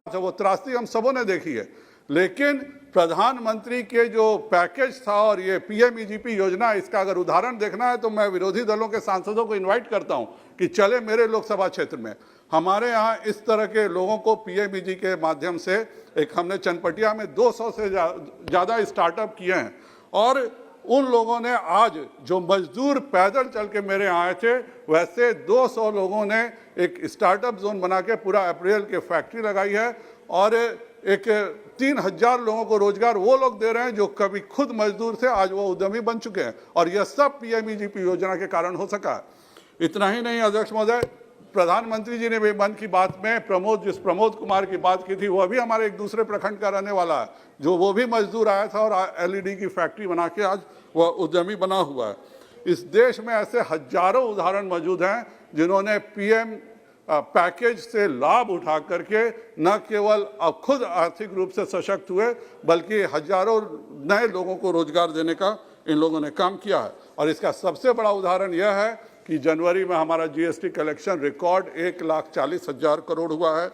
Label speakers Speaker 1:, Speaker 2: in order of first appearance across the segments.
Speaker 1: वो त्रासदी हम सबों ने देखी है, लेकिन प्रधानमंत्री के जो पैकेज था और ये पीएमईजीपी योजना, इसका अगर उदाहरण देखना है तो मैं विरोधी दलों के सांसदों को इनवाइट करता हूं कि चले मेरे लोकसभा क्षेत्र में। हमारे यहाँ इस तरह के लोगों को पीएमईजी के माध्यम से हमने चनपटिया में 200 से ज़्यादा स्टार्टअप किए हैं, और उन लोगों ने आज जो मजदूर पैदल चल के मेरे यहाँ आए थे, वैसे 200 लोगों ने एक स्टार्टअप जोन बना के पूरा अप्रैल के फैक्ट्री लगाई है, और एक 3000 लोगों को रोजगार वो लोग दे रहे हैं जो कभी खुद मजदूर थे, आज वो उद्यमी बन चुके हैं, और यह सब पीएमईजीपी योजना के कारण हो सका है। इतना ही नहीं अध्यक्ष महोदय, प्रधानमंत्री जी ने भी मन की बात में जिस प्रमोद कुमार की बात की थी, वह भी हमारे एक दूसरे प्रखंड का रहने वाला है, जो वो भी मजदूर आया था और एलईडी की फैक्ट्री बना के आज वह उद्यमी बना हुआ है। इस देश में ऐसे हजारों उदाहरण मौजूद हैं जिन्होंने पीएम पैकेज से लाभ उठा करके न केवल अब खुद आर्थिक रूप से सशक्त हुए, बल्कि हजारों नए लोगों को रोजगार देने का इन लोगों ने काम किया है। और इसका सबसे बड़ा उदाहरण यह है कि जनवरी में हमारा जीएसटी कलेक्शन रिकॉर्ड 1,40,000 करोड़ हुआ है।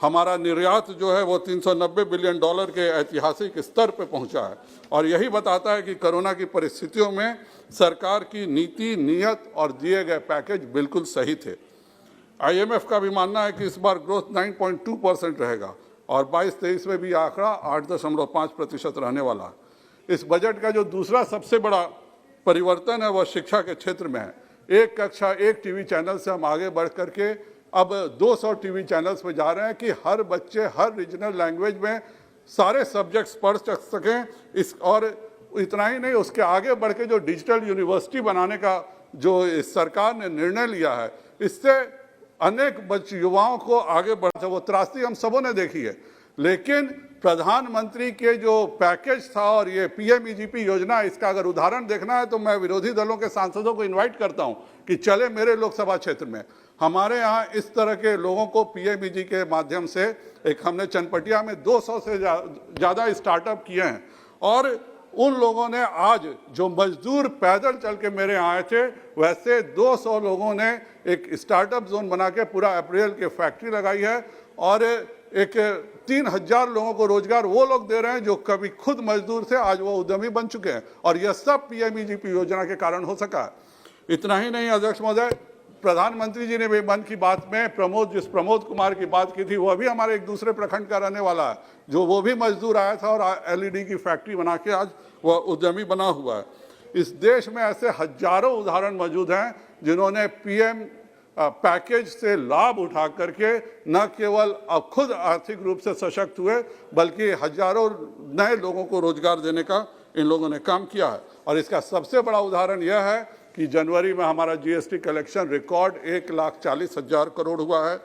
Speaker 1: हमारा निर्यात जो है वो $390 बिलियन के ऐतिहासिक स्तर पर पहुंचा है, और यही बताता है कि कोरोना की परिस्थितियों में सरकार की नीति, नियत और दिए गए पैकेज बिल्कुल सही थे। आईएमएफ का भी मानना है कि इस बार ग्रोथ 9.2% रहेगा, और 22-23 में भी आंकड़ा 8.5% रहने वाला है। इस बजट का जो दूसरा सबसे बड़ा परिवर्तन है वह शिक्षा के क्षेत्र में है। एक कक्षा एक टीवी चैनल से हम आगे बढ़ करके अब 200 टीवी चैनल्स पे जा रहे हैं कि हर बच्चे हर रीजनल लैंग्वेज में सारे सब्जेक्ट्स पढ़ सकें। और इतना ही नहीं, उसके आगे बढ़ के जो डिजिटल यूनिवर्सिटी बनाने का जो इस सरकार ने निर्णय लिया है, इससे अनेक युवाओं को आगे बढ़, वो त्रासदी हम सबों ने देखी है, लेकिन प्रधानमंत्री के जो पैकेज था और ये पीएमईजीपी योजना, इसका अगर उदाहरण देखना है तो मैं विरोधी दलों के सांसदों को इनवाइट करता हूं कि चले मेरे लोकसभा क्षेत्र में। हमारे यहाँ इस तरह के लोगों को पीएमईजी के माध्यम से हमने चनपटिया में 200 से ज़्यादा स्टार्टअप किए हैं, और उन लोगों ने आज जो मजदूर पैदल चल के मेरे यहाँ आए थे, वैसे 200 लोगों ने एक स्टार्टअप जोन बना के पूरा अप्रैल के फैक्ट्री लगाई है, और एक 3000 लोगों को रोजगार वो लोग दे रहे हैं जो कभी खुद मजदूर थे, आज वो उद्यमी बन चुके हैं, और यह सब पीएमईजीपी योजना के कारण हो सका है। इतना ही नहीं अध्यक्ष महोदय, प्रधानमंत्री जी ने भी मन की बात में जिस प्रमोद कुमार की बात की थी, वह भी हमारे एक दूसरे प्रखंड का रहने वाला है, जो वो भी मजदूर आया था और एलईडी की फैक्ट्री बना के आज वह उद्यमी बना हुआ है। इस देश में ऐसे हजारों उदाहरण मौजूद हैं जिन्होंने पीएम पैकेज से लाभ उठा करके न केवल अब खुद आर्थिक रूप से सशक्त हुए, बल्कि हजारों नए लोगों को रोजगार देने का इन लोगों ने काम किया है। और इसका सबसे बड़ा उदाहरण यह है कि जनवरी में हमारा जीएसटी कलेक्शन रिकॉर्ड 1,40,000 करोड़ हुआ है।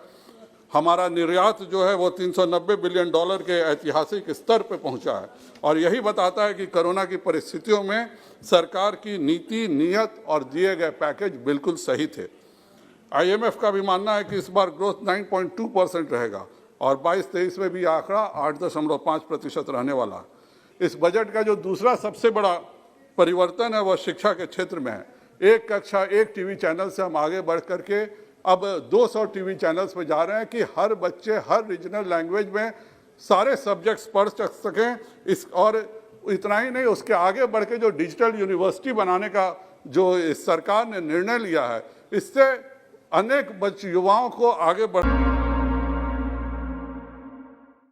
Speaker 1: हमारा निर्यात जो है वो $390 बिलियन के ऐतिहासिक स्तर पर पहुंचा है, और यही बताता है कि कोरोना की परिस्थितियों में सरकार की नीति, नियत और दिए गए पैकेज बिल्कुल सही थे। आईएमएफ का भी मानना है कि इस बार ग्रोथ 9.2% रहेगा, और 22-23 में भी आंकड़ा 8.5% रहने वाला है। इस बजट का जो दूसरा सबसे बड़ा परिवर्तन है वह शिक्षा के क्षेत्र में है। एक कक्षा एक टीवी चैनल से हम आगे बढ़ करके अब 200 टीवी चैनल्स पे जा रहे हैं कि हर बच्चे हर रीजनल लैंग्वेज में सारे सब्जेक्ट्स पढ़ सकें। और इतना ही नहीं, उसके आगे बढ़ के जो डिजिटल यूनिवर्सिटी बनाने का जो इस सरकार ने निर्णय लिया है, इससे अनेक युवाओं को आगे बढ़